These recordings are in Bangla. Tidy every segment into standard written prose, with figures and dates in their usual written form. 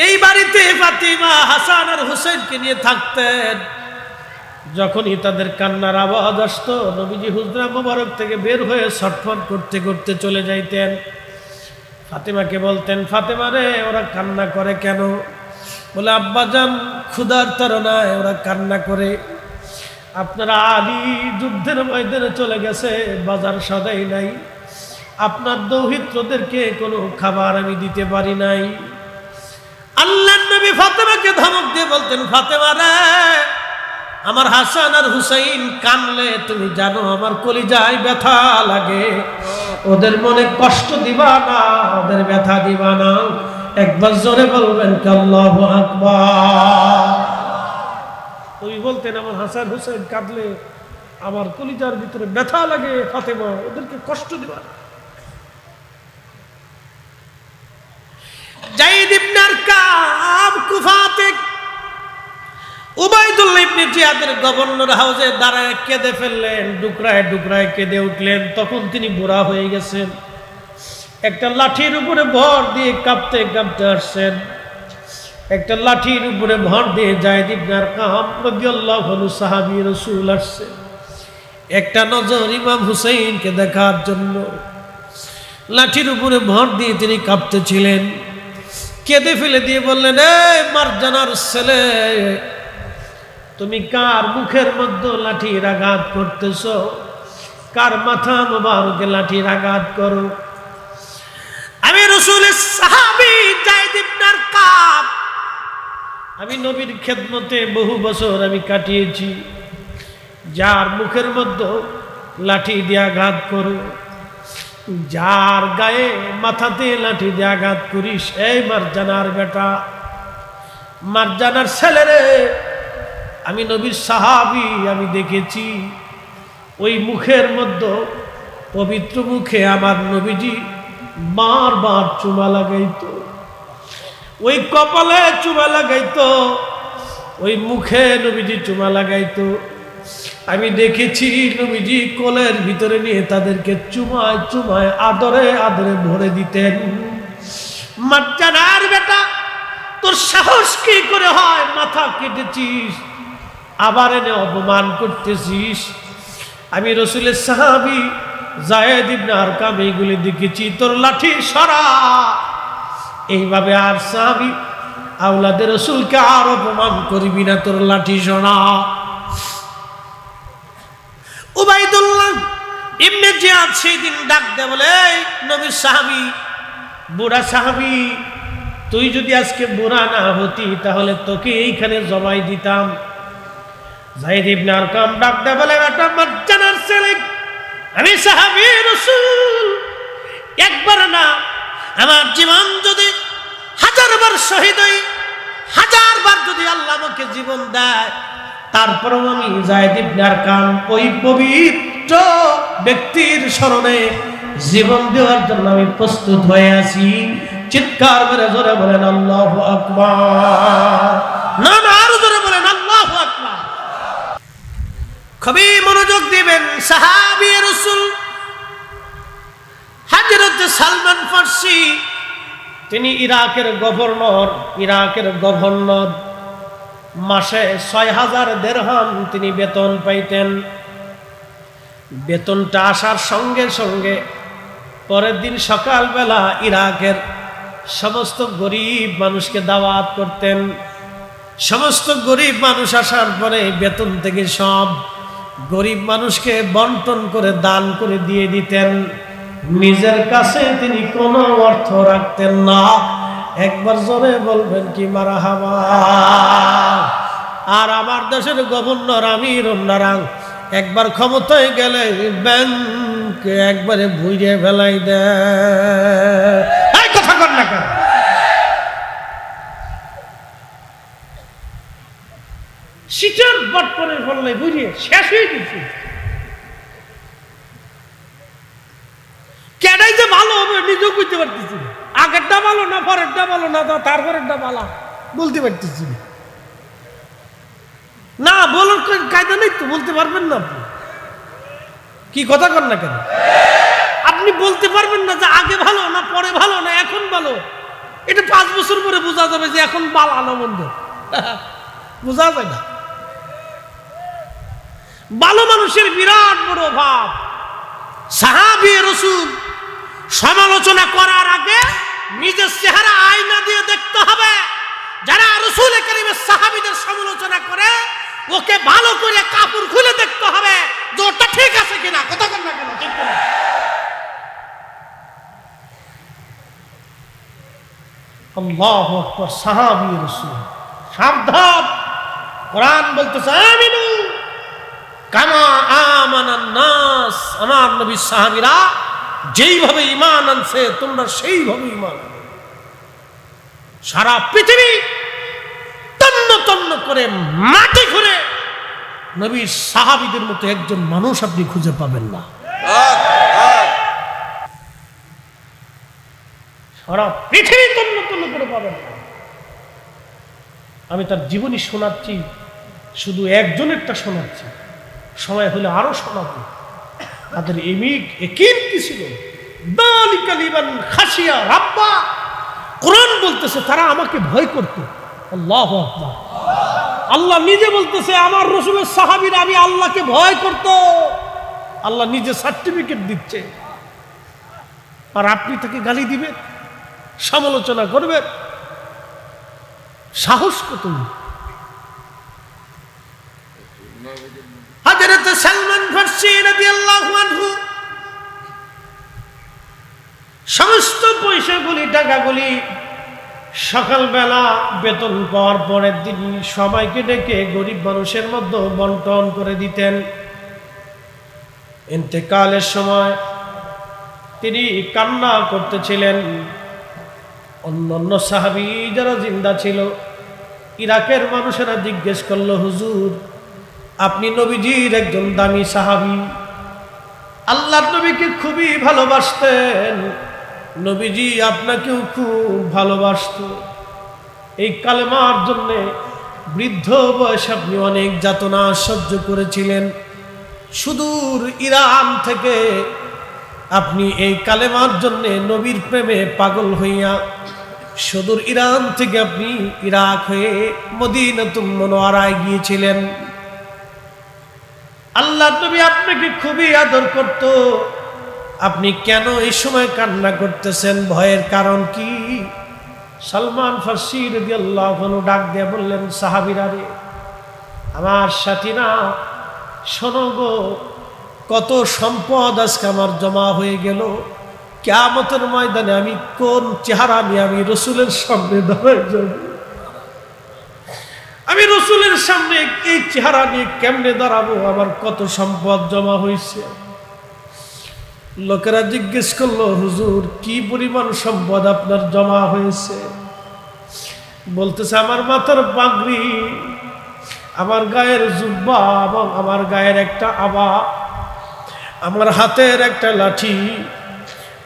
এই বাড়িতে ফাতিমা হাসান আর হুসেনকে নিয়ে থাকতেন। যখনই তাদের কান্নার আওয়াজ আসতো, নবীজি হুজরা মোবারক থেকে বের হয়ে ছটফট করতে করতে চলে যাইতেন। ফাতিমাকে বলতেন, ফাতিমা রে, ওরা কান্না করে কেন? বলে, আব্বাজান, ক্ষুধার তাড়নায় ওরা কান্না করে। আপনারা আলী যুদ্ধের ময়দানে চলে গেছে, বাজার সদাই নাই, আপনার দৌহিত্রদেরকে কোনো খাবার আমি দিতে পারি নাই। আল্লাহর নবী ফাতেমাকে ধমক দিয়ে বলতেন, ফাতেমা রে, আমার হাসান আর হুসাইন কানলে তুমি জানো আমার কলিজায় ব্যথা লাগে, ওদের মনে কষ্ট দিবা না, ওদের ব্যথা দিবা না। একবার জোরে বলবেন কি আল্লাহু আকবার। তুমি বলতেন, আমার হাসান হুসাইন কাঁদলে আমার কলিজার ভিতরে ব্যথা লাগে, ফাতেমা ওদেরকে কষ্ট দিবা না। যায়েদ ইবনে আরকাম কুফাতে উবাইদুল্লাহ ইবনে জিয়াদের গভর্নর হাউসে দাঁড়ায় কেঁদে ফেললেন, ডুকরায় ডুকরায় কেঁদে উঠলেন। তখন তিনি বুড়া হয়ে গেছেন, একটা লাঠির উপরে ভর দিয়ে কাঁপতে কাঁপতে আসছেন। একটা লাঠির উপরে ভর দিয়ে যায়েদ ইবনে আরকাম রাদিয়াল্লাহু আনহু সাহাবী রাসূল আসছেন একটা নজর ইমাম হুসাইনকে দেখার জন্য। লাঠির উপরে ভর দিয়ে তিনি কাঁপতেছিলেন। কেঁদে ফেলে দিয়ে বললেন, এই মারজানার ছেলে, তুমি কার মুখের মধ্যে লাঠির আঘাত করতেছ? কার মাথা মোবারকে লাঠির আঘাত করো? আমি রাসূলের সাহাবী যায়েদ ইবনে আরকাম, আমি নবীর খেদমতে বহু বছর আমি কাটিয়েছি, যার মুখের মধ্যে লাঠি দিয়ে আঘাত করো, যার গায়ে মাথাতে লাঠি দিয়ে আঘাত করিস, এই মারজানার বেটা, মারজানার ছেলেরে, আমি নবীর সাহাবী, আমি দেখেছি ওই মুখের মধ্যে, পবিত্র মুখে আমার নবীজি বারবার চুমা লাগাইতো, ওই কপালে চুমা লাগাইতো, ওই মুখে নবীজি চুমা লাগাইতো। আমি দেখেছি নবীজি কোলের ভিতরে নিয়ে তাদেরকে চুমায় চুমায় আদরে আদরে ভরে দিতেন। মারজানার বেটা, তোর সাহস কি করে হয়? মাথা কেটেছিস, আবার এনে অপমান করতেছিস। আমি রাসূলের সাহাবী যায়েদ ইবনে আরকাম এইগুলি দেখেছি, তোর লাঠি সরা। এইভাবে আর সাহাবী আওলাদে রাসূলকে আর অপমান করবি না, তোর লাঠি সরা। উবাইদুল্লাহ ইবনে জিয়াদ সেদিন ডাক দেয়, বলে, নবীর সাহাবী, বুড়া সাহাবী, তুই যদি আজকে বুড়া না হতি তাহলে তোকে এইখানে জবাই দিতাম। যায়েদ ইবনে আরকাম ডাক দেয়, বলে, বেটা মারজানার ছেলে, আমি সাহাবী রাসূল, একবার না, আমার জীবন যদি 1000 বার শহীদ হই, 1000 বার যদি আল্লাহ আমাকে জীবন দেয়, তারপরেও আমি যায়েদ ইবনে আরকাম ওই পবিত্র ব্যক্তির স্মরণে জীবন দেওয়ার জন্য আমি প্রস্তুত হয়ে আছি। চিৎকার মেরে জোরে বলেন আল্লাহু আকবার। না না, আরো জোরে বলেন আল্লাহু আকবার। খুবই মনোযোগ দিবেন। সাহাবী রাসূল হযরত সালমান ফারসি, তিনি ইরাকের গভর্নর, মাসে 6000 দিরহাম তিনি বেতন পাইতেন। বেতনটা আসার সঙ্গে সঙ্গে পরের দিন সকালবেলা ইরাকের সমস্ত গরিব মানুষকে দাওয়াত করতেন। সমস্ত গরিব মানুষ আসার পরে বেতন থেকে সব গরিব মানুষকে বন্টন করে দান করে দিয়ে দিতেন। নিজের কাছে তিনি কোনো অর্থ রাখতেন না। একবার জোরে বলবেন কি মারহাবা। আর আমার দেশের গভর্নর আমির উন্নারাং একবার ক্ষমতায় গেলে ব্যাংক একবারে ভুইয়ে ফেলাই দেয়। এই কথা কর না কেন? সিটার বটপনের ফলে বুঝিয়ে শেষ হয়ে গেছে। কেডাই যে ভালো হবে নিজেও বুঝতে পারতেছি না। আগেরটা ভালো না পরেরটা ভালো না তারপরেরটা ভালো বলতে পারতেছি না। বলার কায়দা নেই তো, বলতে পারবেন না আপনি। কি কথা কর না কেন? আপনি বলতে পারবেন না যে আগে ভালো না পরে ভালো না এখন ভালো। এটা 5 বছর পরে বোঝা যাবে যে এখন বালা না মন্দ, বোঝা যায় না। ভালো মানুষের বিরাট বড় অভাব। সাহাবী রাসূল সমালোচনা করার আগে নিজের চেহারা আয়না দিয়ে দেখতে হবে। যারা রাসূল কারীমের সাহাবীদের সমালোচনা করে ওকে ভালো করে কাপড় খুলে দেখতে হবে যে ওটা ঠিক আছে কিনা, কথা বল না কেন, ঠিক কিনা? আল্লাহু আকবার। সাহাবী রাসূল সাবধান, কোরআন বলতেছে আমিনু কামা আমানান নাস, আমার নবী সাহাবীরা যেইভাবে ঈমান আনছে তোমরা সেইভাবে ঈমান আনো। সারা পৃথিবী তন্ন তন্ন করে মাটি ঘুরে নবীর সাহাবীদের মতো একজন মানুষ আপনি খুঁজে পাবেন না। সারা পৃথিবী তন্ন তন্ন করে পাবেন না। আমি তার জীবনী শোনাচ্ছি, শুধু একজনেরটা শোনাচ্ছি, সময় হলে আরো শোনাবো। তাদের একিন কি ছিল? দালিকা লিমান খাশিয়া রাব্বা। কোরআন বলতেছে তারা আমাকে ভয় করত। আল্লাহু আকবার। আল্লাহ নিজে বলতেছে আমার রাসূলের সাহাবীরা আমি আল্লাহকে ভয় করত। আল্লাহ নিজে সার্টিফিকেট দিচ্ছে, আর আপনি তাকে গালি দিবেন, সমালোচনা করবেন? সাহস কত! হযরত সালমান ফারসি রাদিয়াল্লাহু আনহু সমস্ত পয়সাগুলি টাকাগুলি সকালবেলা বেতন পাওয়ার পরের দিন সবাইকে ডেকে গরিব মানুষের মধ্যে বন্টন করে দিতেন। ইন্তেকালের সময় তিনি কান্না করতেছিলেন। অন্যান্য সাহাবী যারা জিন্দা ছিল, ইরাকের মানুষেরা জিজ্ঞেস করলো, হুজুর আপনি নবীজির একজন দামি সাহাবী, আল্লাহর নবীকে খুবই ভালোবাসতেন, নবীজি আপনাকেও খুব ভালোবাসত। এই কালেমার জন্য বৃদ্ধ বয়সে আপনি অনেক যাতনা সহ্য করেছিলেন। সুদূর ইরান থেকে আপনি এই কালেমার জন্য নবীর প্রেমে পাগল হইয়া সুদূর ইরান থেকে আপনি ইরাক হয়ে মদিনাতুল মুনাওয়ারায় গিয়েছিলেন। আল্লাহর নবী আপনাকে খুবই আদর করত। আপনি কেন এই সময় কান্না করতেছেন? ভয়ের কারণ কি? সালমান ফারসি রাদিয়াল্লাহু আনহু ডাক দিয়ে বললেন, সাহাবীরা রে, আমার সাথীরা, শোনো গো, কত সম্পদ আজকে আমার জমা হয়ে গেল। কিয়ামতের ময়দানে আমি কোন চেহারা নিয়ে আমি রাসূলের সামনে দাঁড়ায় যাব? আমি রাসূলের সামনে এই চেহারা নিয়ে কেমনে দাঁড়াবো? আমার কত সম্পদ জমা হয়েছে। লোকেরা জিজ্ঞেস করলো, হুজুর কি পরিমাণ সম্পদ আপনার জমা হয়েছে? বলতেছে, আমার মাথার পাগড়ি, আমার গায়ের জুব্বা এবং আমার গায়ের একটা আবা, আমার হাতের একটা লাঠি,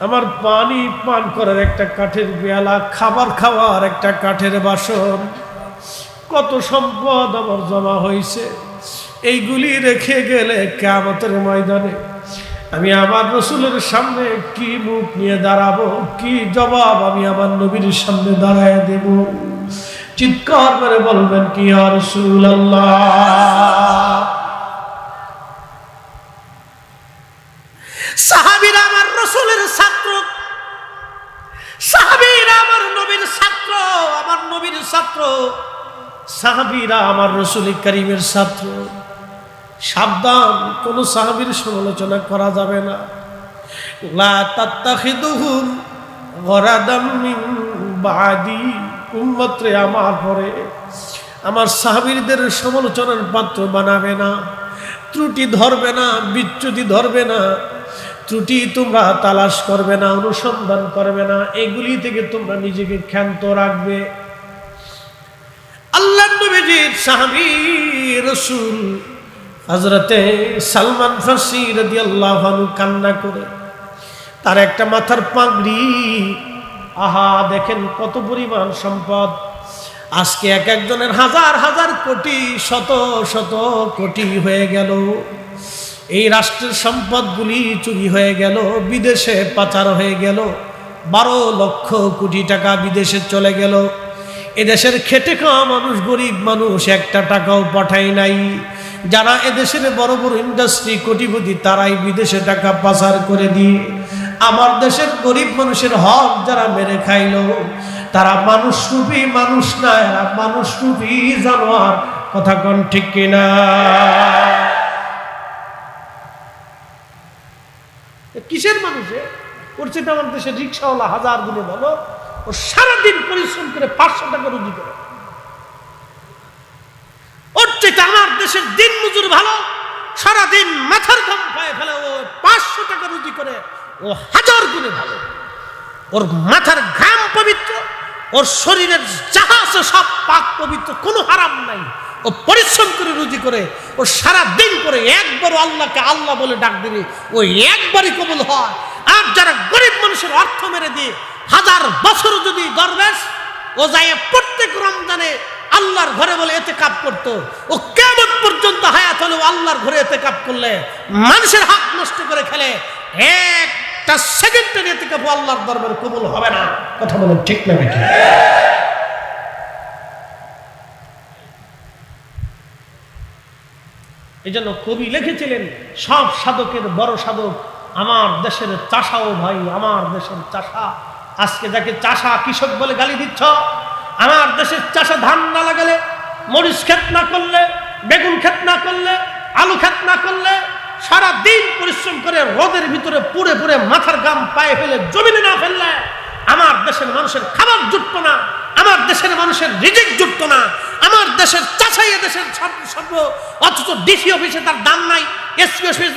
আমার পানি পান করার একটা কাঠের পেয়ালা, খাবার খাওয়ার একটা কাঠের বাসন, কত সম্পদ আমার জমা হয়েছে। এইগুলি রেখে গেলে কিয়ামতের ময়দানে আমি আমার রাসূলের সামনে কি মুখ নিয়ে দাঁড়াবো? কি জবাব আমি আমার নবীর সামনে দাঁড়ায় দেব? চিৎকার করে বলবেন কি, ইয়া রাসূলুল্লাহ। সাহাবীরা আমার রাসূলের ছাত্র, সাহাবীরা আমার নবীর ছাত্র, আমার নবীর ছাত্র, সাহাবীরা আমার রাসূল কারীমের ছাত্র। সাবধান, কোন সাহাবীর সমালোচনা করা যাবে না। লা তাত্তাখিদুহুম গরাদাম মিন বাদি। উম্মতরে আমার পরে আমার সাহাবীদের সমালোচনার পাত্র বানাবে না, ত্রুটি ধরবে না, বিচ্যুতি ধরবে না, ত্রুটি তোমরা তালাশ করবে না, অনুসন্ধান করবে না, এগুলি থেকে তোমরা নিজেকে ক্ষান্ত রাখবে। আল্লাহর নবীজির সাহাবী রাসূল হযরতে সালমান ফারসি রাদিয়াল্লাহু আনহু কান্না করে, তার একটা মাথার পাগড়ি, আহা দেখেন কত পরিমাণ সম্পদ। আজকে এক একজনের হাজার হাজার কোটি, শত শত কোটি হয়ে গেল। এই রাষ্ট্রের সম্পদগুলি চুরি হয়ে গেল, বিদেশে পাচার হয়ে গেল। 12 লক্ষ কোটি টাকা বিদেশে চলে গেল। এদেশের খেটে খাওয়া মানুষ, গরিব মানুষ একটা টাকাও পাঠায় নাই। যারা এদেশের বড় বড় ইন্ডাস্ট্রি কোটিপতি, তারাই বিদেশে টাকা পাচার করে দিয়ে আমার দেশের গরিব মানুষের হক যারা মেরে খাইল, তারা মানুষ রূপী মানুষ না, এরা মানুষ রূপী জানোয়ার। কথা কোন ঠিক কিনা? কিসের মানুষে করছে? আমার দেশের রিক্সাওয়ালা হাজার গুণে ভালো, ও সারাদিন পরিশ্রম করে 500 টাকা রুজি করে। ওর চেয়ে আমার দেশের দিন মজুর ভালো, সারাদিন মাথার ঘাম পায়ে ফেলে, ও 500 টাকা রুজি করে, ও হাজার গুণে ভালো। ওর মাথার ঘাম পবিত্র, ওর শরীরের যাহা আছে সব পাক পবিত্র, কোনো হারাম নাই। ও পরিশ্রম করে রুজি করে, ও সারা দিন করে একবারও আল্লাহকে আল্লাহ বলে ডাক দিবে, ওই একবারই কবুল হয়। আর যারা গরিব মানুষের অর্থ মেরে দিয়ে 1000 বছর যদি দরবেশ ও যায় প্রত্যেক রমজানে আল্লাহর ঘরে বলে এতেকাপ করতো, ও কিয়ামত পর্যন্ত হায়াত হলেও আল্লাহর ঘরে এতেকাপ করলে মানুষের হক নষ্ট করে খেলে, একটা সেকেন্ডের এতেকাপ আল্লাহর দরবারে কবুল হবে না। কথা বলেন ঠিক না বেঠিক? এই জন্য কবি লিখেছিলেন, সব সাধকের বড় সাধক আমার দেশের চাষাও ভাই, আমার দেশের চাষা। আজকে যাকে চাষা কৃষক বলে গালি দিচ্ছ, আমার দেশের চাষা ধান না লাগালে, মরিচ ক্ষেত না করলে, বেগুন ক্ষেত না করলে, আলু ক্ষেত না করলে, সারা দিন পরিশ্রম করে রোদের ভিতরে পুড়ে পুড়ে মাথার ঘাম পায়ে ফেলে জমিনে না ফেললে আমার দেশের মানুষের খাবার জুটতো না, আমার দেশের মানুষের রিজিক জুটতো না। আমার দেশের চাষাই দেশের সর্ব, অথচ ডিসি অফিসে তার দাম নাই, এসপি অফিসে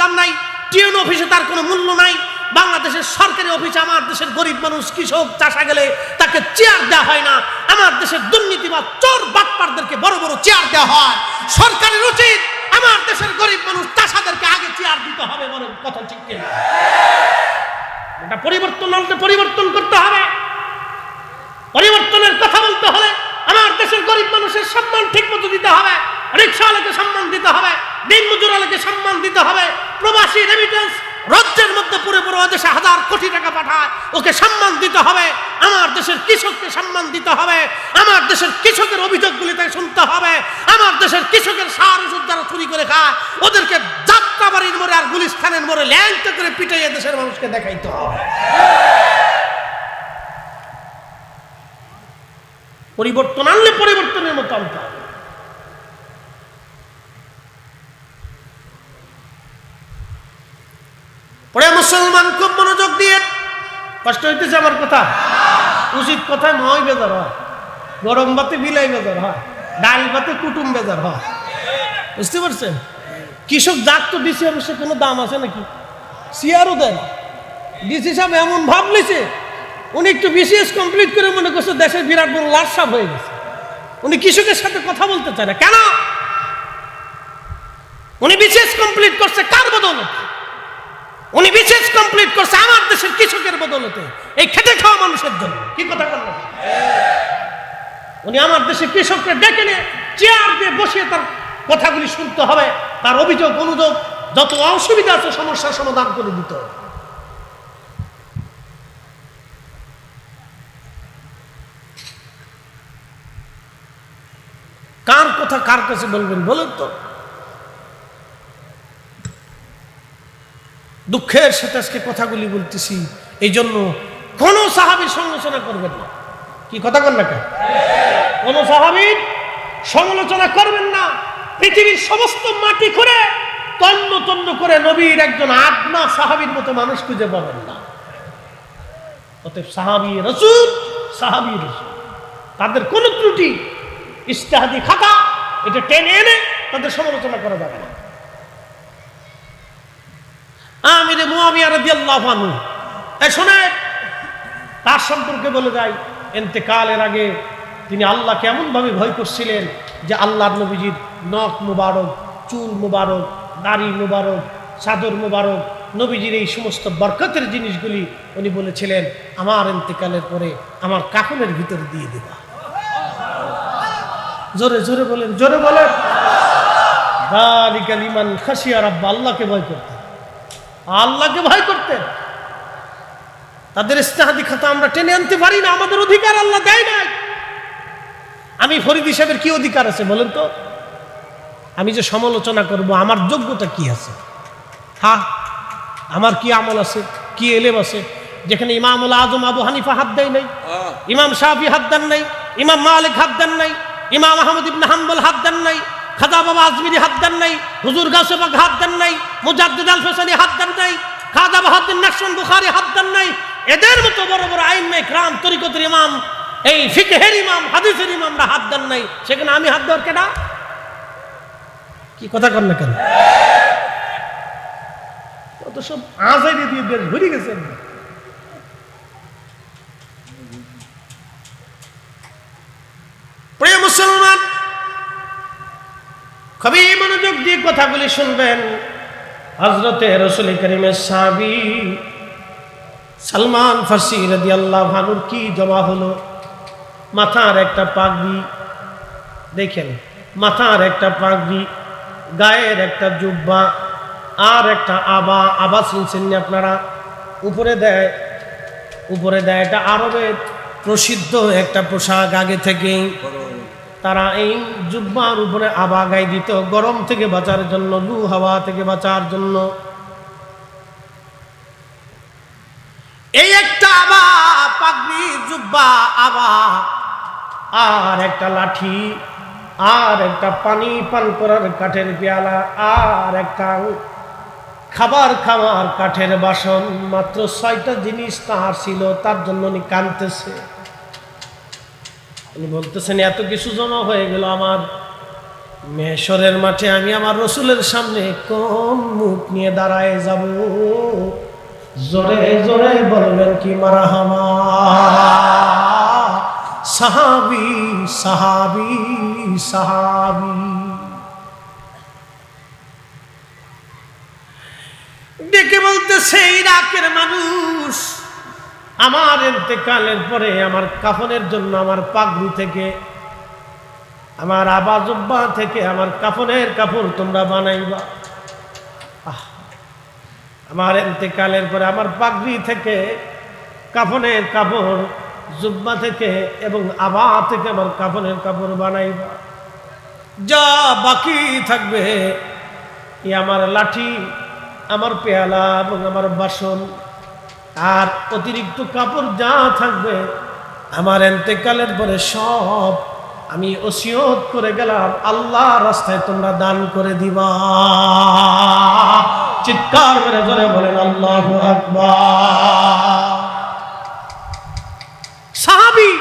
দাম নাই, টিএন অফিসে তার কোনো মূল্য নাই। বাংলাদেশের সরকারি অফিসে আমার দেশের গরিব মানুষ কৃষক চাষা গেলে তাকে চেয়ার দেওয়া হয় না। আমার দেশের দুর্নীতিবাদ চোর বাটপারদেরকে বড় বড় চেয়ার দেওয়া হয়। সরকারের উচিত আমার দেশের গরিব মানুষ চাষাদেরকে আগে চেয়ার দিতে হবে। বলে কথা ঠিক কিনা? এটা পরিবর্তন আনতে পরিবর্তন করতে হবে। পরিবর্তনের কথা বলতে হলে আমার দেশের গরিব মানুষের সম্মান ঠিক মতো দিতে হবে, রিক্সাওয়ালাকে সম্মান দিতে হবে, দিন মজুরালাকে সম্মান দিতে হবে, প্রবাসী রেমিটেন্স রাজ্যের মধ্যে পুরো পুরো দেশে 1000 কোটি টাকা পাঠায়, ওকে সম্মান দিতে হবে। আমার দেশের কৃষককে সম্মান দিতে হবে। আমার দেশের কৃষকের অভিযোগগুলি তাই শুনতে হবে। আমার দেশের কৃষকের সার ওষুধ যারা চুরি করে খায়, ওদেরকে যাত্রাবাড়ির মোড়ে আর গুলিস্তানের মোড়ে ল্যাংটা করে পিটাইয়ে দেশের মানুষকে দেখাইতে হবে। পরিবর্তন আনলে পরিবর্তনের মতো আনতে হবে। পরে মুসলমান খুব মনোযোগ দিয়ে, কষ্ট হইতেছে আমার কথা, উচিত কথায় ময় বেজার হয়, গরম ভাতে বিলাই বেজার হয়, ডাল ভাতে কুটুম বেজার হয়। বুঝতে পারছেন? কৃষক যাক তো ডিসি অফিসে কোনো দাম আছে নাকি? সিআরও দেয় না। ডিসি সাহেব এমন ভাব লিছে, উনি একটু বিসিএস কমপ্লিট করে মনে করছে দেশের বিরাট বড় লাটসাপ হয়ে গেছে। উনি কৃষকের সাথে কথা বলতে চায় না। কেন? উনি বিসিএস কমপ্লিট করছে কার বদৌলতে? উনি বিসিএস কমপ্লিট করছে আমার দেশের কৃষকের বদৌলতে, এই খেটে খাওয়া মানুষের জন্য। কি কথা বললেন? উনি আমার দেশের কৃষককে ডেকে নিয়ে চেয়ার দিয়ে বসিয়ে তার কথাগুলি শুনতে হবে, তার অভিযোগ অনুযোগ যত অসুবিধা আছে সমস্যার সমাধান করে দিতে হবে। কার কথা কার কাছে বলবেন বলেন তো? দুঃখের সাথে আজকে কথাগুলি বলতেছি, এই জন্য কোন সাহাবীর সমালোচনা করবেন না। কি কথা বল না? কোন সাহাবীর সমালোচনা করবেন না। পৃথিবীর সমস্ত মাটি করে তন্ন তন্ন করে নবীর একজন আদনা সাহাবীর মতো মানুষ খুঁজে পাবেন না। অতএব সাহাবী রাসূল, সাহাবী রাসূল, তাদের কোন ত্রুটি ইজতিহাদি খাতা এটা টেনে এনে তাদের সমালোচনা করা যাবে না। আমির মুয়াবিয়া রাদিয়াল্লাহু আনহু, শোনেন, তার সম্পর্কে বলে যায়, ইন্তেকালের আগে তিনি আল্লাহকে এমন ভাবে ভয় করছিলেন যে আল্লাহর নবীজির নখ মুবারক, চুল মুবারক, দাড়ি মুবারক, চাদর মুবারক, নবীজির এই সমস্ত বরকতের জিনিসগুলি উনি বলেছিলেন আমার ইন্তেকালের পরে আমার কাফনের ভিতরে দিয়ে দেবা। জোরে জোরে বলেন, জোরে বলেন। যালিকা লিমান খাশিয়া রাব্বা, আল্লাহকে ভয় করতেন, আল্লাহকে ভয় করতেন। তাদের ইজতিহাদি খাতা আমরা টেনে আনতে পারি না, আমাদের অধিকার আল্লাহ দেয় নাই। আমি ফরিদি সাহেবের কি অধিকার আছে বলেন তো? আমি যে সমালোচনা করব আমার যোগ্যতা কি আছে? হ্যাঁ, আমার কি আমল আছে, কি এলেম আছে? যেখানে ইমামুল আজম আবু হানিফা হাত দেয় নাই, ইমাম শাফি হাত দেন নাই, ইমাম মালিক হাত দেন নাই, ইমাম আহমদ ইবনে হাম্বল হাত দেন নাই, খাজা বাবা আজমিরি হাত দেন নাই, হুজুর গাউসে পাক হাত দেন নাই, মুজাদ্দিদ আল ফিসানি হাত দেন নাই, খাজা বাহাউদ্দিন নাকশবন্দি বুখারী হাত দেন নাই। এদের মতো বড় বড় আইম্মে ইকরাম, তরিকতের ইমাম, এই ফিকহের ইমাম, হাদিসের ইমামরা হাত দেন নাই। সেখানে আমি হাত দেওয়ার কেডা? কি কথা কর না কেন? কত সব আজাইরে দিয়ে দেশ ভরে গেছে। প্রিয় মুসলমান, খুবই মনোযোগ দিয়ে কথাগুলি শুনবেন। হযরতে রাসূল করিমের সাহাবী সালমান ফারসি রাদিয়াল্লাহু আনহুর কি জমা হলো? মাথার একটা পাগড়ি, দেখেন, মাথার একটা পাগড়ি, গায়ের একটা জুব্বা, আর একটা আবা। আবা শুনছেন আপনারা? উপরে দেয়, উপরে দেয়। এটা আরবের প্রসিদ্ধ একটা পোশাক আগে থেকেই। তারা এই জুব্বার উপরে আবা গায়ে দিত গরম থেকে বাঁচার জন্য, লু হাওয়া থেকে বাঁচার জন্য। এই একটা আবা, পাগড়ি, জুব্বা, আবা, আর একটা লাঠি, আর একটা পানি পান করার কাঠের পেয়ালা, আর একটা খাবার খাওয়ার কাঠের বাসন। মাত্র 6টা জিনিস তার ছিল। তার জন্য উনি কাঁদতেছে। উনি বলতেছেন, এত কিছু জমা হয়ে গেল আমার মেশরের মাঠে, আমি আমার রসুলের সামনে কোন মুখ নিয়ে দাঁড়ায় যাব? জোরে জোরে বলবেন কি মারহাবা। সাহাবী, সাহাবী, সাহাবী। ডেকে বলতেছে, ইরাকের মানুষ, আমার ইন্তেকালের পরে আমার কাফনের জন্য আমার পাগড়ি থেকে, আমার আবা জুব্বা থেকে আমার কাফনের কাপড় তোমরা বানাইবা। আমার ইন্তেকালের পরে আমার পাগড়ি থেকে, কাফনের কাপড়, জুব্বা থেকে এবং আবা থেকে আমার কাফনের কাপড় বানাইবা। যা বাকি থাকবে এই আমার লাঠি, আমার পেয়ালা এবং আমার বাসন, আর অতিরিক্ত কাপড় যা থাকবে আমার ইন্তেকালের পরে সব আমি ওসিয়ত করে গেলাম, আল্লাহ রাস্তায় তোমরা দান করে দিবা। চিৎকার করে জোরে বলেন আল্লাহু আকবার। সাহাবী,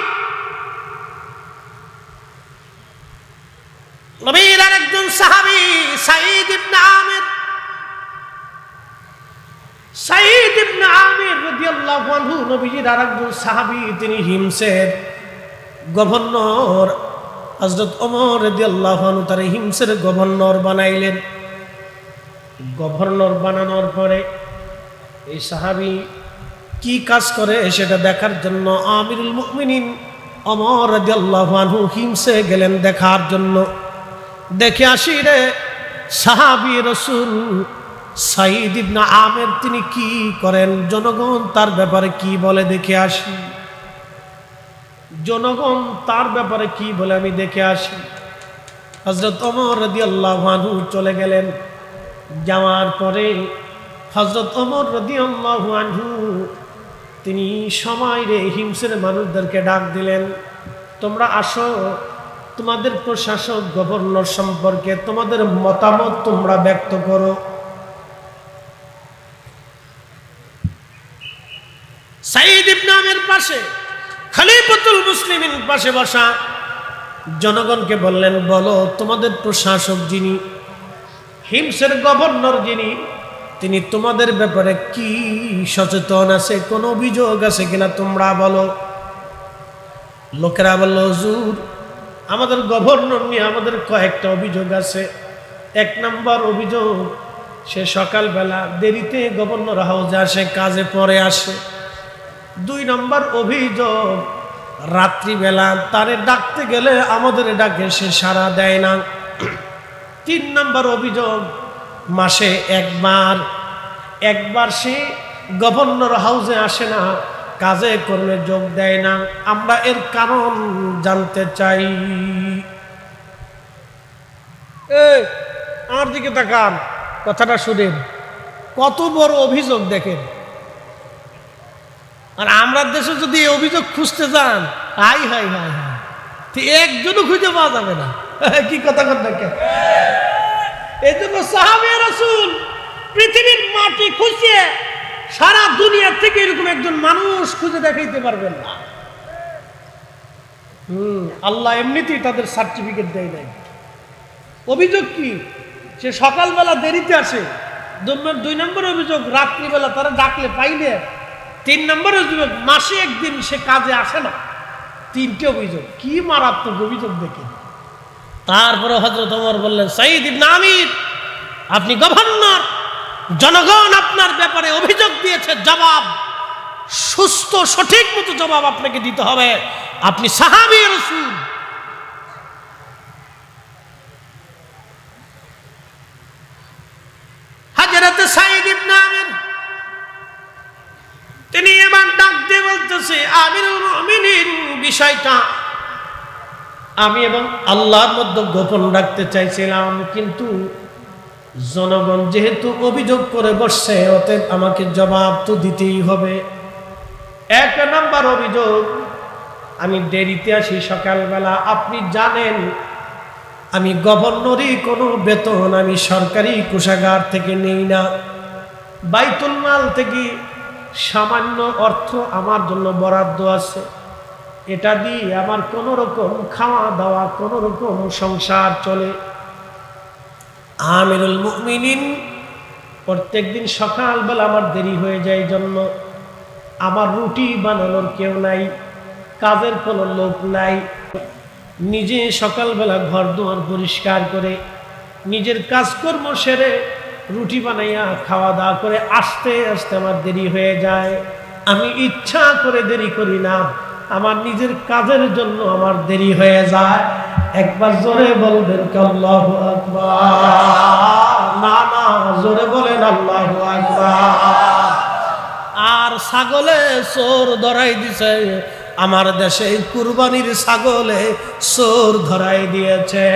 নবীর আরেকজন সাহাবী সাঈদ ইবনে আমির, সাঈদ ইবনে আমির রাদিয়াল্লাহু আনহু নবীজির আরেকজন সাহাবী। তিনি হিমসের গভর্নর হযরত ওমর রাদিয়াল্লাহু আনহু তার হিমসের গভর্নর বানাইলেন। গভর্নর বানানোর পরে এই সাহাবী কি কাজ করে সেটা দেখার জন্য আমিরুল মুমিনিন ওমর রাদিয়াল্লাহু আনহু হিমসে গেলেন দেখার জন্য। দেখে আসি রে সাহাবী রাসূল সাঈদ ইবনে আমির তিনি কি করেন, জনগণ তার ব্যাপারে কি বলে দেখে আসি। জনগণ তার ব্যাপারে কি বলে আমি দেখে আসি। হযরত ওমর রাদিয়াল্লাহু আনহু চলে গেলেন। যাওয়ার পরে হযরত ওমর রাদিয়াল্লাহু আনহু তিনি সময় রে হিমসের মানুষদেরকে ডাক দিলেন, তোমরা আসো, তোমাদের প্রশাসক গভর্নর সম্পর্কে তোমাদের মতামত তোমরা ব্যক্ত করো। সাঈদ ইবনে আমির পাশে, খলিফাতুল মুসলিমিন পাশে বসা, জনগণকে বললেন, বলো তোমাদের প্রশাসক যিনি, হিমসের গভর্নর যিনি, তিনি তোমাদের ব্যাপারে কি সচেতন আছে, কোন অভিযোগ আছে কিনা তোমরা বলো। লোকেরা বলল, হুজুর আমাদের গভর্নর নিয়ে আমাদের কয়েকটা অভিযোগ আছে। 1 নম্বর অভিযোগ, সে সকালবেলা দেরিতে গভর্নর হাউসে আসে, কাজে পরে আসে। 2 নম্বর অভিযোগ, রাত্রিবেলা তারে ডাকতে গেলে আমাদের ডাকে সে সাড়া দেয় না। 3 নম্বর অভিযোগ, মাসে একবার সে গভর্নর হাউসে আসে না, কাজে কর্মে যোগ দেয় না। আমরা এর কারণ জানতে চাই। আমার দিকে তাকান, কথাটা শুনেন, কত বড় অভিযোগ দেখেন। আর আমরা দেশে যদি এই অভিযোগ খুঁজতে যান, হাই হাই হাই হাই, একজনও খুঁজে পাওয়া যাবে না। কি কথা দেখেন, এই জন্য সাহাবে রাসূল পৃথিবীর মাটি খুঁজে সারা দুনিয়া থেকে এরকম একজন মানুষ খুঁজে দেখাইতে পারবেন না। আল্লাহ এমনিতেই তাদের সার্টিফিকেট দেয় নাই। অভিযোগ কি? সে সকালবেলা দেরিতে আসে। 2 নম্বর অভিযোগ, রাত্রিবেলা তারা ডাকলে পাইলে। 3 নম্বর অভিযোগ, মাসে একদিন সে কাজে আসে না। 3টে অভিযোগ, কি মারাত্মক অভিযোগ দেখে। তারপরে হযরত ওমর বললেন, সাঈদ ইবনে আমির, আপনি গভর্নর, জনগণ আপনার ব্যাপারে অভিযোগ দিয়েছে, জবাব সুস্থ সঠিক মতো জবাব আপনাকে দিতে হবে। আপনি সাহাবী রাসূল। হযরত সাঈদ ইবনে আমির তিনি এবার ডাক দিয়ে বলতেছে, আমিরুল মুমিনিন, বিষয়টা আমি এবং আল্লাহর মধ্যে গোপন রাখতে চাইছিলাম, কিন্তু জনগণ যেহেতু অভিযোগ করে বসছে, অতএব আমাকে জবাব তো দিতেই হবে। 1 নম্বর অভিযোগ, আমি দেরিতে আসি সকালবেলা। আপনি জানেন আমি গভর্নরই কোনো বেতন আমি সরকারি কোষাগার থেকে নেই না। বাইতুল মাল থেকে সামান্য অর্থ আমার জন্য বরাদ্দ আছে। এটা দিয়ে আমার কোনো রকম খাওয়া দাওয়া, কোনো রকম সংসার চলে। আমিরুল মুমিনিন, প্রত্যেকদিন সকালবেলা আমার দেরি হয়ে যায়, জন্য আমার রুটি বানানোর কেউ নাই, কাজের কোনো লোক নাই। নিজে সকালবেলা ঘর দুয়ার পরিষ্কার করে নিজের কাজকর্ম সেরে রুটি বানাইয়া খাওয়া দাওয়া করে আস্তে আস্তে আমার দেরি হয়ে যায়। আমি ইচ্ছা করে দেরি করি না, আমার নিজের কাজের জন্য আমার দেরি হয়ে যায়। একবার জোরে বলবেন আল্লাহু আকবার। না না, জোরে বলেন আল্লাহু আকবার। আর ছাগলে চোর ধরাই দিছে, আমার দেশে কুরবানির ছাগলে চোর ধরাই দিয়েছে।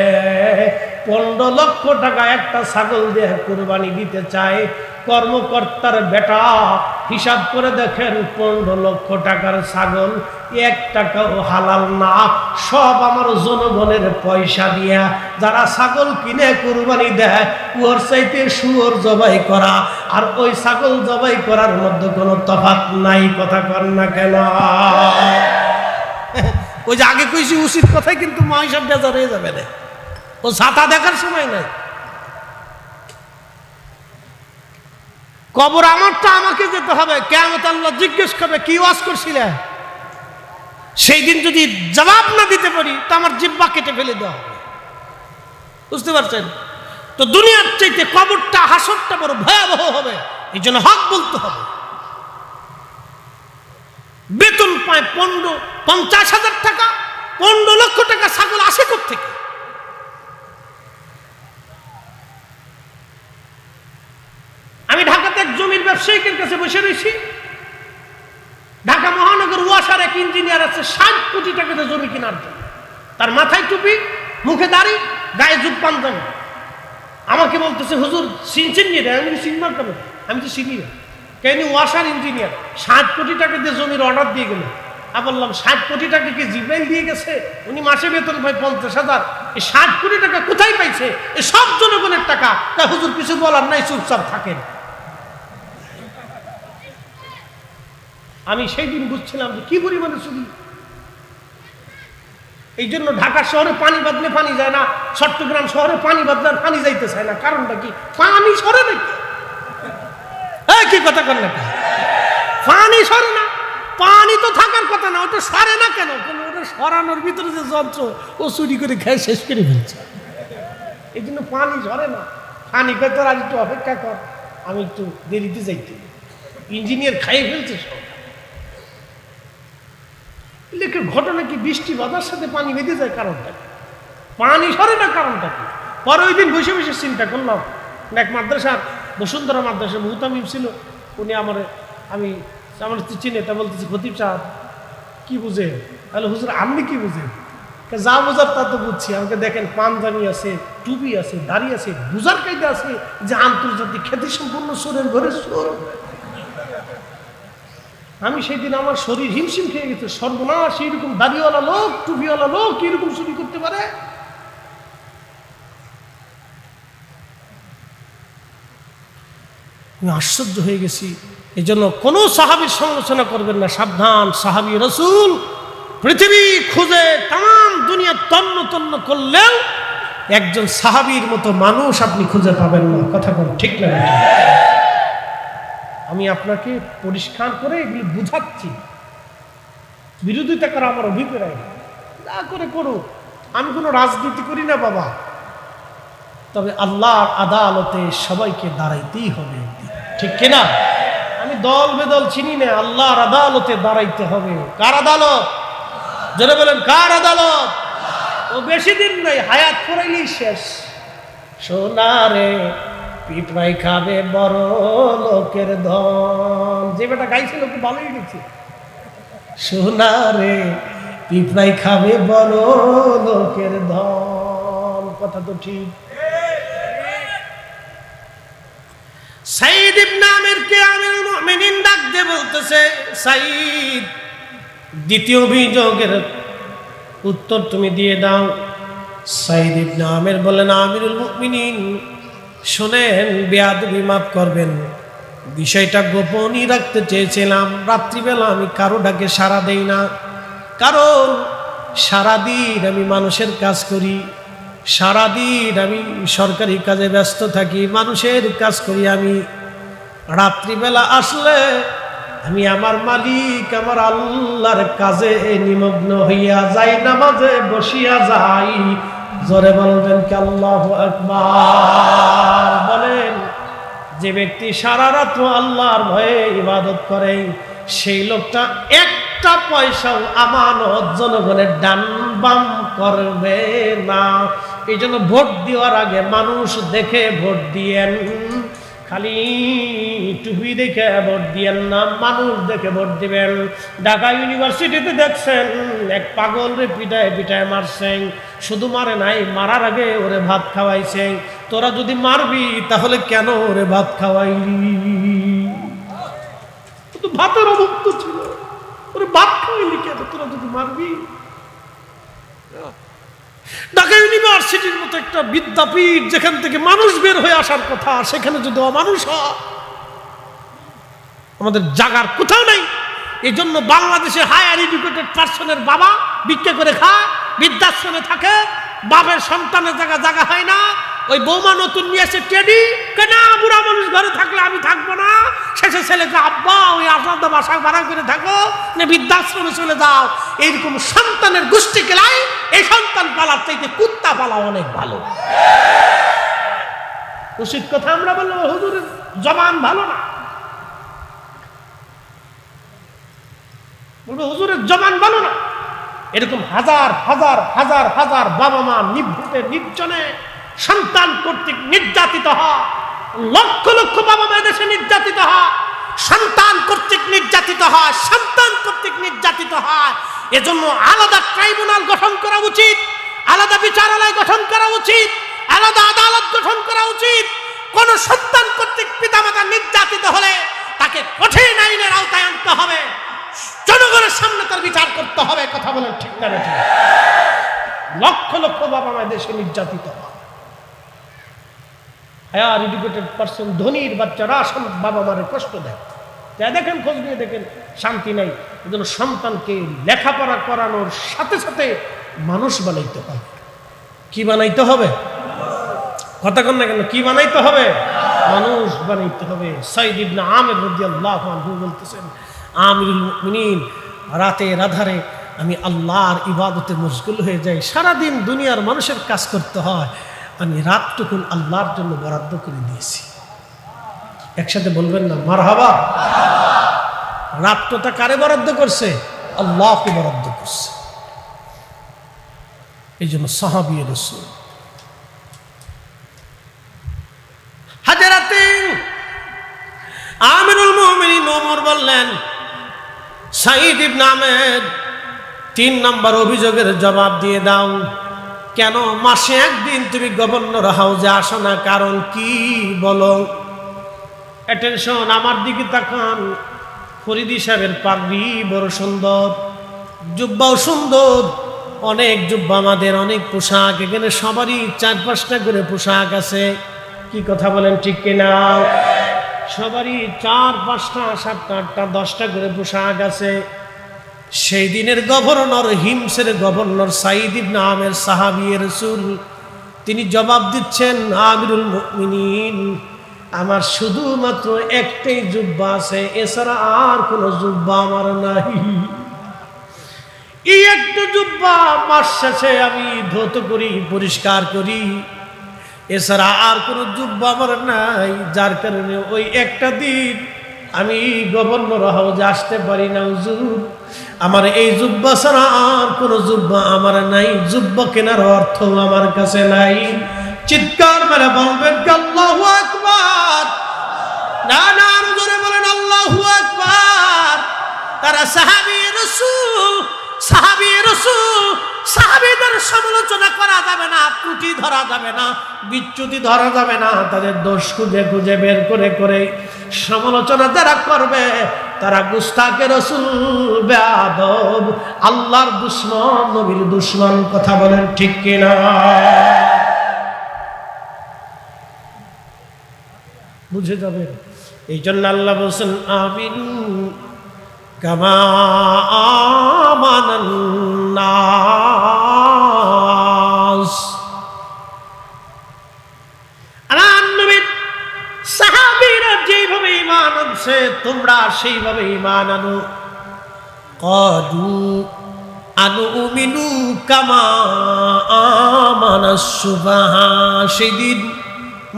15 লক্ষ টাকা একটা ছাগল দিয়ে কুরবানি দিতে চায়। কর্মকর্তার বেটা হিসাব করে দেখেন, 15 লক্ষ টাকার ছাগল 1 টাকাও হালাল না, সব আমার জনগণের পয়সা দিয়া যারা ছাগল কিনে কুরবানি দেয়, ওর চাইতে শুয়োর জবাই করা আর ওই ছাগল জবাই করার মধ্যে কোনো তফাৎ নাই। কথা কর না কেন? ওই যে আগে কইছি উচিত কথাই, কিন্তু মহিসাব বেজার হয়ে যাবে না, ও ছাতা দেখার সময় নাই। কবর আমারটা আমাকে যেতে হবে। কিয়ামত আল্লাহ জিজ্ঞেস করবে, কি ওয়াজ করছিলে? সেই দিন যদি জবাব না দিতে পারি তো আমার জিহ্বা কেটে ফেলে দেওয়া হবে। বুঝতে পারছেন তো? দুনিয়ার চাইতে কবরটা, হাসরটা বড় ভয়াবহ হবে। এই জন্য হক বলতে হবে। বেতন পায় 50,000 টাকা, 15 লক্ষ টাকা ছাগল আসে কোত্থেকে? আমি ঢাকাতে এক জমির ব্যবসায়ীদের কাছে বসে রয়েছি। ঢাকা মহানগর ওয়াসার এক ইঞ্জিনিয়ার আছে 60 কোটি টাকাতে জমি কেনার জন্য। তার মাথায় টুপি, মুখে দাড়ি, গায়ে জুব পাঞ্জাবি। আমাকে বলতেছে, হুজুর চিনছেন নি? আমি চিনবার কেন? আমি তো চিনি না। কেন? ওয়াসার ইঞ্জিনিয়ার 60 কোটি টাকা দিয়ে জমির অর্ডার দিয়ে গেল। আমি বললাম, 60 কোটি টাকা কি জিব্রাইল দিয়ে গেছে? উনি মাসে বেতন পায় 50,000। এই 60 কোটি টাকা কোথায় পাইছে? এ সব জনগণের টাকা। তা হুজুর কিছু বলার নাই, চুপচাপ থাকেন। আমি সেই দিন বুঝছিলাম যে কি পরিমাণে চুরি। এই জন্য ঢাকা শহরে পানি বাদলে পানি যায় না, চট্টগ্রাম শহরে পানি বাদলে পানি যাইতে চায় না। কারণটা কি? পানি সরে নাকি? কি কথা কর না? পানি সরে না, পানি তো থাকার কথা না। ওটা সরে না কেন? ওটা সরানোর ভিতরে যে যন্ত্র, ও চুরি করে খেয়ে শেষ করে ফেলছে। এই জন্য পানি সরে না। পানি কত আর একটু অপেক্ষা কর, আমি একটু দেরিতে যাইতে। ইঞ্জিনিয়ার খাইয়ে ফেলছে সব। লেখের ঘটনা কি? বৃষ্টি বাধার সাথে পানি বেঁধে যায়, কারণটা কি? পানি সরে না, কারণটা কি? পরে ওই দিন বসে বসে চিন্তা করলাম, এক মাদ্রাসার, বসুন্ধরা মাদ্রাসার মুহতামিম ছিল, উনি আমি আমার চিনে, তা বলতেছে খতিব সাহেব কি বুঝে? তাহলে হুজুর আপনি কি বুঝেন? যা বোঝার তা তো বুঝছি। আমাকে দেখেন পাঞ্জাবি আছে, টুপি আছে, দাড়ি আছে, বুঝার কায়দা আছে যে আন্তর্জাতিক খ্যাতি সম্পন্ন সুরের ঘরে সুর। আমি সেই দিন আমার শরীর হিমশিম খেয়ে গেছে, সর্বনাশ, এইরকম দাড়িওয়ালা লোক, টুপিওয়ালা লোক এরকম চুরি করতে পারে? আমি আশ্চর্য হয়ে গেছি। এই জন্য কোনো সাহাবীর সমালোচনা করবেন না, সাবধান। সাহাবী রাসূল পৃথিবী খুঁজে তাম দুনিয়া তন্ন তন্ন করলেও একজন সাহাবীর মতো মানুষ আপনি খুঁজে পাবেন না। কথা বল ঠিক না? আমি আপনাকে পরিষ্কার করে এগুলি বুঝাচ্ছি, বিরোধিতা করা আমার অভিপ্রায় না, করে করো। আমি কোনো রাজনীতি করি না বাবা, তবে আল্লাহর আদালতে সবাইকে দাঁড়াইতেই হবে, ঠিক কিনা? আমি দল বেদল চিনি না, আল্লাহর আদালতে দাঁড়াইতে হবে। কার আদালত? যারা বলেন কার আদালত? ও বেশি দিন নাই, হায়াত করাইলেই শেষ। সোনারে পিঁপড়াই খাবে বড় লোকের ধন, যে বেটা গাইছিল খুব ভালোই গেছে। সোনারে পিঁপড়াই খাবে বড় লোকের ধন, কথা তো ঠিক। সাঈদ ইবনে আমিরকে আমিরুল মুমিনিন ডাক দিয়ে বলতেছে, সাঈদ, দ্বিতীয় অভিযোগের উত্তর তুমি দিয়ে দাও। সাঈদ ইবনে আমির বলেন, আমিরুল মুমিনিন শোনেন, বেয়াদবি মাফ করবেন, বিষয়টা গোপনই রাখতে চেয়েছিলাম। রাত্রিবেলা আমি কারো ডাকে সাড়া দেই না, কারণ সারাদিন আমি মানুষের কাজ করি, সারাদিন আমি সরকারি কাজে ব্যস্ত থাকি, মানুষের কাজ করি। আমি রাত্রিবেলা আসলে আমি আমার মালিক, আমার আল্লাহর কাজে নিমগ্ন হইয়া যাই, নামাজে বসিয়া যাই। জোরে বলবেন কি আল্লাহু আকবার? বলেন, যে ব্যক্তি সারা রাত আল্লাহর ভয়ে ইবাদত করে, সেই লোকটা একটা পয়সাও আমানত জনগণের ডান বাম করবে না। এই জন্য ভোট দেওয়ার আগে মানুষ দেখে ভোট দিয়েন, খালি টুপি দেখে ভোট দিয়েন না, মানুষ দেখে ভোট দিবেন। ঢাকা ইউনিভার্সিটিতে দেখছেন এক পাগল রে পিটায় পিটায় মারছেন, শুধু মারে নাই, মারার আগে ওরে ভাত খাওয়াইছে। তোরা যদি মারবি তাহলে কেন ওরে ভাত খাওয়াইলি? তো ভাতের অভাব তো ছিল, ওরে ভাত খাওয়াইলি কেন তোরা যদি মারবি? ঢাকা ইউনিভার্সিটির মতো একটা বিদ্যাপীঠ, যেখান থেকে মানুষ বের হয়ে আসার কথা, সেখানে যদি অমানুষ হয়, আমাদের জাগার কোথাও নাই। এই জন্য বাংলাদেশে হায়ার এডুকেটেড পার্সনের বাবা ভিক্ষা করে খায়, বৃদ্ধাশ্রমে থাকে, বাপের সন্তানের জায়গা হয় না। ওই বৌমা নতুন নিয়ে এসে টেডি কেনা, বুড়া মানুষ ঘরে থাকলে আমি থাকবো না, শেষে ছেলেকে আব্বা ওই আলাদা বাসা ভাড়া করে থাকো, না বৃদ্ধাশ্রমে চলে যাও। এইরকম সন্তানের গোষ্ঠী খেলায় এই সন্তান পালার চাইতে কুত্তা পালা অনেক ভালো। উচিত কথা আমরা বলবো, হুজুরের জবান ভালো না, বলবো হুজুরের জবান ভালো না। এরকম হাজার হাজার হাজার হাজার বাবা মা নিভৃতে নির্জনে সন্তান কর্তৃক নির্যাতিত হয়, লক্ষ লক্ষ বাবা মা দেশে নির্যাতিত হয়, সন্তান কর্তৃক নির্যাতিত হয়, সন্তান কর্তৃক নির্যাতিত হয়। এজন্য আলাদা ট্রাইব্যুনাল গঠন করা উচিত, আলাদা বিচারালয় গঠন করা উচিত, আলাদা আদালত গঠন করা উচিত। কোন সন্তান কর্তৃক পিতামাতা নির্যাতিত হলে তাকে কঠিন আইনের আওতায় আনতে হবে, জনগণের সামনে তার বিচার করতে হবে। কথা বলেন ঠিক না? লক্ষ লক্ষ বাবা মা দেশে নির্যাতিত হয়। হায়ার এডুকেটেড পার্সন, ধনীর বাচ্চারা বাবা মারে কষ্ট দেয়, যা দেখেন, খোঁজ নিয়ে দেখেন, শান্তি নাই। এই জন্য সন্তানকে লেখাপড়া করানোর সাথে সাথে মানুষ বানাইতে হবে। কি বানাইতে হবে? কথা কন না কেন? কি বানাইতে হবে? মানুষ বানাইতে হবে। সাঈদ ইবনে আমির রাদিয়াল্লাহু আনহু বলতেছেন, আমিরুল মুমিনিন, রাতের আধারে আমি আল্লাহর ইবাদতে মশগুল হয়ে যাই। সারাদিন দুনিয়ার মানুষের কাজ করতে হয়, আমি রাতটুকুন আল্লাহর জন্য বরাদ্দ করে দিয়েছি। একসাথে বলবেন না মারহাবা? রাতটা কারে বরাদ্দ করছে? আল্লাহকে বরাদ্দ করছে। এই জন্য সাহাবী রাসূল হাজরাতে আমিরুল মুমিনিন ওমর বললেন, সাঈদ ইবনে আমের 3 নম্বর অভিযোগের জবাব দিয়ে দাও। কেন মাসে একদিন তুমি গভর্নর হাউসে আসো না? কারণ কি বলো? অ্যাটেনশন, আমার দিকে তাকান। ফরিদি সাহেবের পাগড়ি বড় সুন্দর, জুব্বাও সুন্দর, অনেক জুব্বা আমাদের, অনেক পোশাক। এখানে সবারই 4-5টা করে পোশাক আছে। কি কথা বলেন, ঠিক কিনা? সবারই 4-5টা 7টা 8টা 10টা করে পোশাক আছে। সেই দিনের গভর্নর, হিমসের গভর্নর সাঈদ ইবনে আমের সাহাবী রাসূল, তিনি জবাব দিচ্ছেন, আমিরুল মুমিনিন, আমার শুধুমাত্র একটাই জুব্বা আছে, এছাড়া আর কোনো জুব্বা আমার নাই। এই একটা জুব্বা মাস শেষে আমি ধৌত করি, পরিষ্কার করি, এছাড়া আর কোনো জুব্বা আমার নাই। যার কারণে ওই একটা দিন আমি গভর্নর হাউসে আসতে পারি না। হুজুর, আমার এই জুব্বা ছাড়া আর কোনো জুব্বা আমার নাই, জুব্বা কেনার অর্থ আমার কাছে নাই। চিৎকার মেরে বলবেন আল্লাহু আকবার। না না, আরো জোরে বলেন আল্লাহু আকবার। তারা সাহাবী রাসূল, সাহাবী রাসূল, সাহাবীদের সমালোচনা করা যাবে না, ত্রুটি ধরা যাবে না, বিচ্যুতি ধরা যাবে না। তাদের দোষ খুঁজে খুঁজে বের করে করে সমালোচনা যারা করবে তারা গুস্তাখে রাসূল, বেয়াদব, আল্লাহর দুশমন, নবীর দুশমন। কথা বলেন ঠিক কিনা? বুঝে যাবেন। এই জন্য আল্লাহ বলছেন, আমিন কামা আমানান নাস। নবীর সাহাবীরা যেভাবে ঈমান আনছে তোমরা সেইভাবে ঈমান আনো। ক্বালু আনুমিনু কামা আমানাস সুফাহা। সেদিন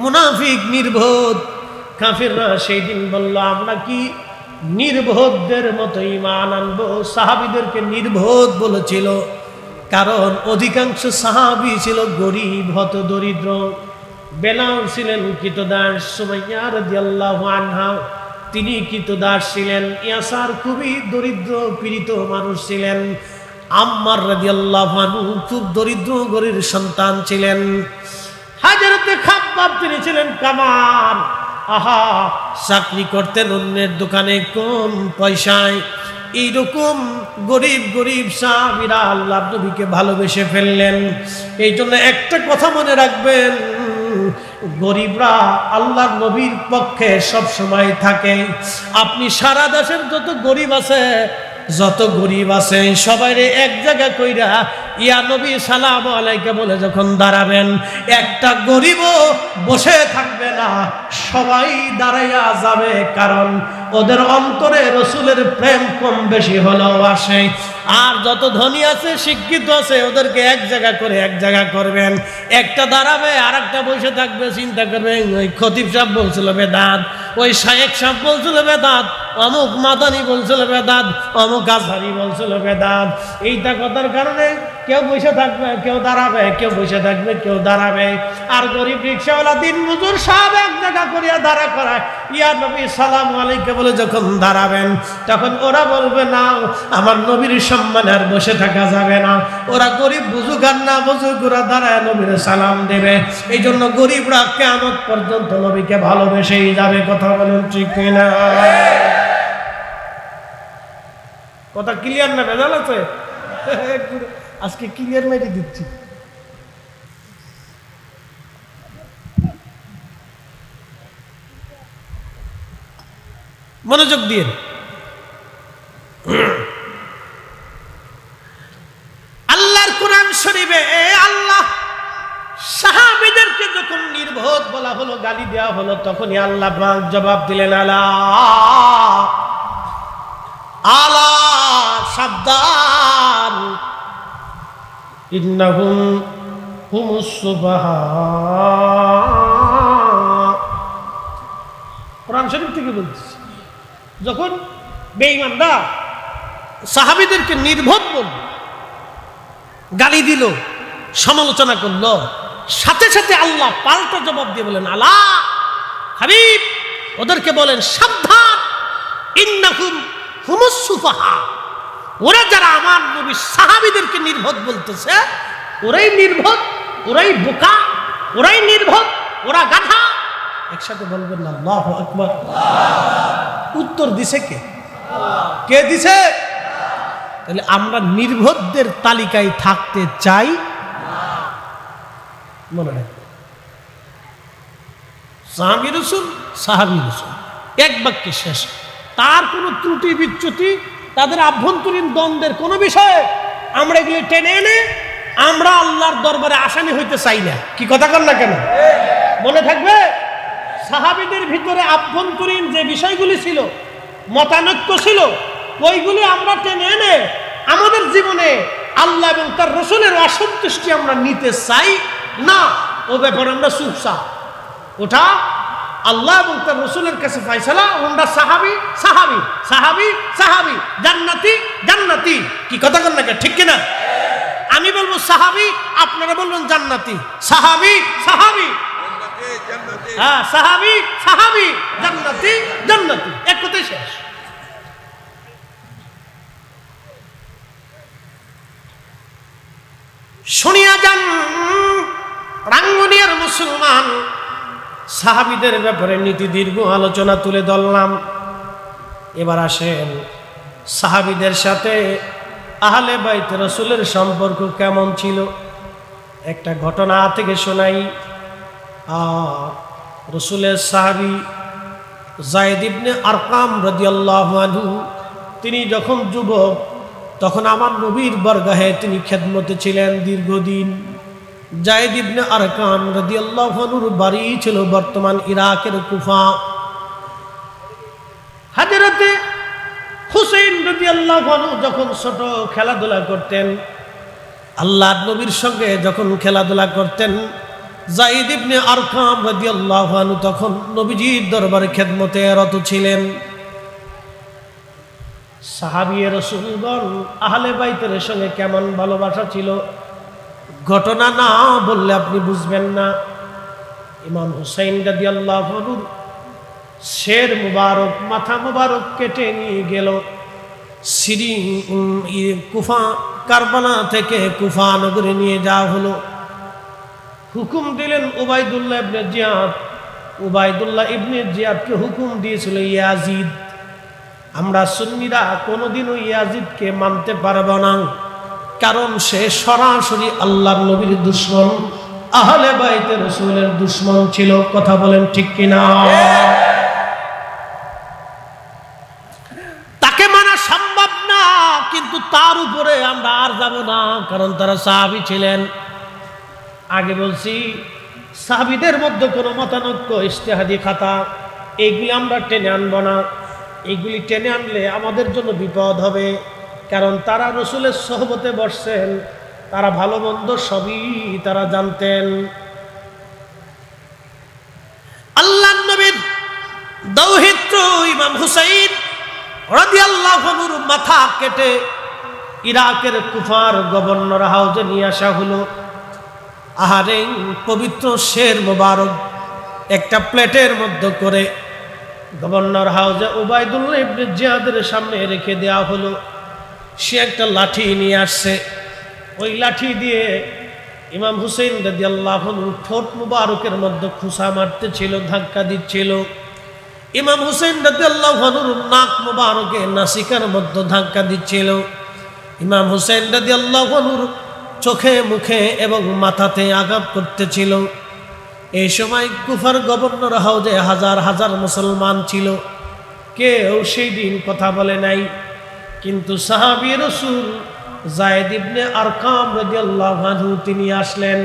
মুনাফিক, নির্বোধ কাফিররা সেই দিন বলল, আমরা কি নির্বোধদের মতো ঈমান আনবো? সাহাবীদেরকে নির্বোধ বলেছিল, কারণ অধিকাংশ সাহাবী ছিল গরিব, হত দরিদ্র। বেলাল ছিলেন কৃতদাস, সুমাইয়া রাদিয়াল্লাহু আনহা তিনি কৃতদাস ছিলেন। ইয়াসার খুবই দরিদ্র পীড়িত মানুষ ছিলেন। আম্মার রাদিয়াল্লাহু আনহু খুব দরিদ্র গরিব সন্তান ছিলেন। হাজরতে খাব্বাব তিনি ছিলেন কামার, আহা, চাকরি করতেন অন্যের দোকানে কম পয়সায়। এইরকম গরিব গরিব সাহাবীরা আল্লাহর নবীকে ভালোবেসে ফেললেন। এই জন্য একটা কথা মনে রাখবেন, গরিবরা আল্লাহর নবীর পক্ষে সব সময় থাকে। আপনি সারা দেশের যত গরিব আছে সবাই এক জায়গা কইরা ইয়া নবী সালাম আলাইকা বলে যখন দাঁড়াবেন, একটা গরিবও বসে থাকবে না, সবাই দাঁড়াইয়া যাবে। কারণ ওদের অন্তরে রসুলের প্রেম কম বেশি হলেও আসে। আর যত ধনী আছে, শিক্ষিত আছে, ওদেরকে এক জায়গা করে এক জায়গা করবেন। একটা দাঁড়াবে আর একটা বসে থাকবে, চিন্তা করবেন ওই খতিব সাহেব বলছিল বেদাত, ওই শায়েখ সাহেব বলছিল বেদাত, অমুক মাদানি বলছিল বেদাত, অমুক আজহারি বলছিল বেদাত। এইটা কথার কারণে কেউ বসে থাকবে, কেউ দাঁড়াবে, কেউ বসে থাকবে, কেউ দাঁড়াবে। আর গরিব রিক্সাওয়ালা দিন মজুর সব এক জায়গা করিয়া দাঁড়া করায়। ইয়া নবী সালাম আলাইকা বলে যখন দাঁড়াবেন, তখন ওরা বলবে না, আমার নবীর সম্মানে আর বসে থাকা যাবে না। ওরা গরিব বুঝুক আর না বুঝুক, ওরা দাঁড়ায় নবীর সালাম দেবে। এই জন্য গরিবরা কিয়ামত পর্যন্ত নবীকে ভালোবেসেই যাবে। কথা বলেন ঠিক কিনা? কথা ক্লিয়ার না ভেজাল আছে? আজকে ক্লিয়ার মেরে দিচ্ছি। মনোযোগ দিয়ে আল্লাহর কোরআন শরীফে আল্লাহ সাহাবীদেরকে যখন নির্বোধ বলা হলো, গালি দেওয়া হলো, তখনই আল্লাহ জবাব দিলেন, আলা আলা, সাবধান, ইন্নাহুম হুমুস সুফাহা। কোরআন শরীফ থেকে বলতেছি, যখন বেঈমানরা সাহাবীদেরকে নির্বোধ বলল, গালি দিল, সমালোচনা করলো, সাথে সাথে আল্লাহ পাল্টা জবাব দিয়ে বলেন, আলা হাবিব, ওদেরকে বলেন সাবধান, ইন্নাহুম হুমুস সুফাহা, ওরা যারা আমার নবীর সাহাবীদেরকে নির্বোধ বলতেছে, ওরাই নির্বোধ, ওরাই বোকা, ওরাই নির্বোধ, ওরা গাধা। একসাথে বলবেন না আল্লাহু আকবার। উত্তর দিছে কে? কে দিছে? তাহলে আমরা নির্বোধদের তালিকায় থাকতে চাই মনে রাখবেন। সাহাবী রাসূল, সাহাবী রাসূল এক বাক্যে শেষ। তার কোনো ত্রুটি বিচ্যুতি, তাদের আভ্যন্তরীণ দ্বন্দ্বের কোনো বিষয়ে আমরা এগুলি টেনে এনে আমরা আল্লাহর দরবারে আসামি হইতে চাই না। কি কথা কর না কেন? মনে থাকবে সাহাবীদের ভিতরে আভ্যন্তরীণ যে বিষয়গুলি ছিল, মতানৈক্য ছিল, ওইগুলি আমরা টেনে এনে আমাদের জীবনে আল্লাহ এবং তার রাসূলের অসন্তুষ্টি আমরা নিতে চাই না। ও ব্যাপারে আমরা চুপচাপ। ওটা আল্লাহ এবং তার রাসূলের কাছে ফয়সালা। ওরা সাহাবী সাহাবী সাহাবী সাহাবী, জান্নাতি জান্নাতি। কি কথা কর না কেন? ঠিক কিনা? আমি বলবো সাহাবী, আপনারা বলবেন জান্নাতি। সাহাবী সাহাবী, হ্যাঁ সাহাবী সাহাবী, জান্নাতি জান্নাতি, এক কথাই শেষ। শুনিয়া যান রাঙ্গুনিয়ার মুসলমান, সাহাবীদের ব্যাপারে নীতি দীর্ঘ আলোচনা তুলে ধরলাম। এবার আসেন সাহাবীদের সাথে আহলে বাইত রাসূলের সম্পর্ক কেমন ছিল একটা ঘটনা থেকে শোনাই। রাসূলের সাহাবী যায়েদ ইবনে আরকাম রাদিয়াল্লাহু আনহু, তিনি যখন যুবক তখন আমার নবীর বরগাহে তিনি খেদমতে ছিলেন দীর্ঘদিন। যায়েদ ইবনে আরকাম রাদিয়াল্লাহু আনহুর বাড়ি ছিল বর্তমান ইরাকের কুফা। হযরতে হুসাইন রাদিয়াল্লাহু আনহু যখন ছোট খেলাধুলা করতেন, আল্লাহর নবীর সঙ্গে যখন খেলাধুলা করতেন, যায়েদ ইবনে আরকাম রাদিয়াল্লাহু আনহু তখন নবীজির দরবারে খেদমতে রত ছিলেন। সাহাবী রাসূলগণ আহলে বাইতের সঙ্গে কেমন ভালোবাসা ছিল ঘটনা না বললে আপনি বুঝবেন না। ইমাম হুসাইন রাদিয়াল্লাহু আনহুর শের মুবারক, মাথা মুবারক কেটে নিয়ে গেল কুফা, কারবালা থেকে কুফা নগরে নিয়ে যাওয়া হলো। হুকুম দিলেন উবাইদুল্লাহ ইবনে জিয়াদ। উবাইদুল্লাহ ইবনে জিয়াদকে হুকুম দিয়েছিল ইয়াজিদ। আমরা সুন্নিরা কোনোদিনও ইয়াজিদকে মানতে পারব না, কারণ সে সরাসরি আল্লাহর নবীর দুশমন, আহলে বাইতে রাসূলের দুশমন ছিল। কথা বলেন ঠিক কিনা? তাকে মানা সম্ভব না, কিন্তু তার উপরে আমরা আর যাব না, কারণ তারা সাহাবী ছিলেন। আগে বলছি সাহাবীদের মধ্যে কোনো মতানৈক্য, ইজতিহাদি খাতা, এইগুলি আমরা টেনে আনবো না। এইগুলি টেনে আনলে আমাদের জন্য বিপদ হবে, কারণ তারা রাসূলের সোহবতে বসছেন, তারা ভালো মন্দ সবই তারা জানতেন। আল্লাহর নবীর দৌহিত্র ইমাম হুসাইন রাদিয়াল্লাহু আনহুর মাথা কেটে ইরাকের কুফার গভর্নর হাউজে নিয়ে আসা হলো। আহারে পবিত্র শের মোবারক একটা প্লেটের মধ্যে করে গভর্নর হাউজে উবাইদুল্লাহ ইবনে জিয়াদের সামনে রেখে দেওয়া হলো। সে একটা লাঠি নিয়ে আসছে, ওই লাঠি দিয়ে ইমাম হুসাইন রাদিয়াল্লাহু আনহু ঠোঁট মুবারকের মধ্যে খুঁচা মারতেছিল, ধাক্কা দিচ্ছিল। ইমাম হুসাইন রাদিয়াল্লাহু আনহুর নাক মুবারকে, নাসিকার মধ্যে ধাক্কা দিচ্ছিল। ইমাম হুসাইন রাদিয়াল্লাহু আনহুর চোখে মুখে এবং মাথাতে আঘাত করতেছিল। এই সময় কুফার গভর্নর হাউজে হাজার হাজার মুসলমান ছিল, কেউ সেই দিন কথা বলে নাই। কিন্তু সাহাবী রাসূল যায়েদ ইবনে আরকাম রাদিয়াল্লাহু আনহু তিনি আসলেন।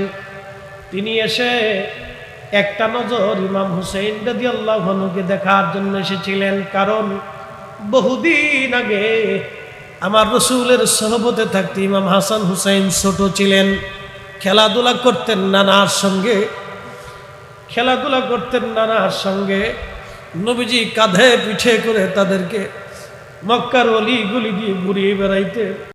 তিনি এসে একটা নজর ইমাম হুসাইন রাদিয়াল্লাহু আনহুকে দেখার জন্য এসেছিলেন, কারণ বহুদিন আগে আমার রাসূলের সোহবতে থাকতে ইমাম হাসান হুসাইন ছোট ছিলেন, খেলাধুলা করতেন নানার সঙ্গে, খেলাধুলা করতেন নানার সঙ্গে। নবীজি কাঁধে পিঠে করে তাদেরকে মক্কার অলি গলি দিয়ে ঘুরিয়ে বেড়াইতে